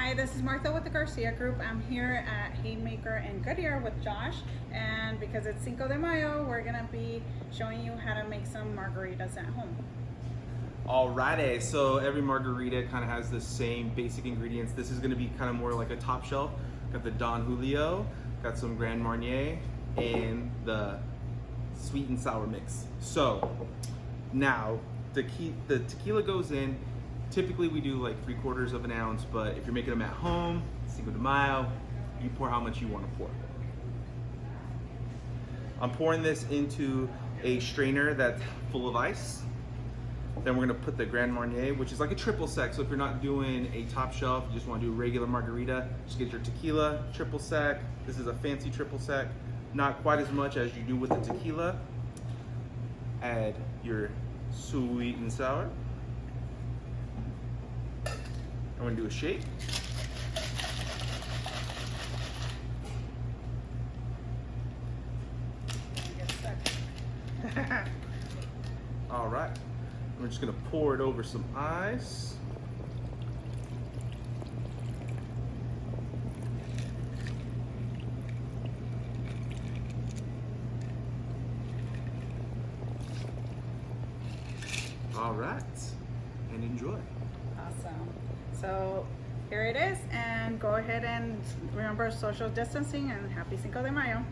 Hi, this is Martha with the Garcia Group. I'm here at Haymaker in Goodyear with Josh, and because it's Cinco de Mayo, we're gonna be showing you how to make some margaritas at home. Alrighty, so every margarita kind of has the same basic ingredients. This is going to be kind of more like a top shelf. Got the Don Julio, got some Grand-Marnier, and the sweet and sour mix. So now the tequila goes in. Typically we do like 3/4 of an ounce, but if you're making them at home, Cinco de Mayo, you pour how much you want to pour. I'm pouring this into a strainer that's full of ice. Then we're gonna put the Grand-Marnier, which is like a triple sec. So if you're not doing a top shelf, you just wanna do a regular margarita, just get your tequila, triple sec. This is a fancy triple sec. Not quite as much as you do with the tequila. Add your sweet and sour. I'm gonna do a shake. All right. We're just gonna pour it over some ice. All right, and enjoy. Awesome. So here it is, and go ahead and remember social distancing and happy Cinco de Mayo.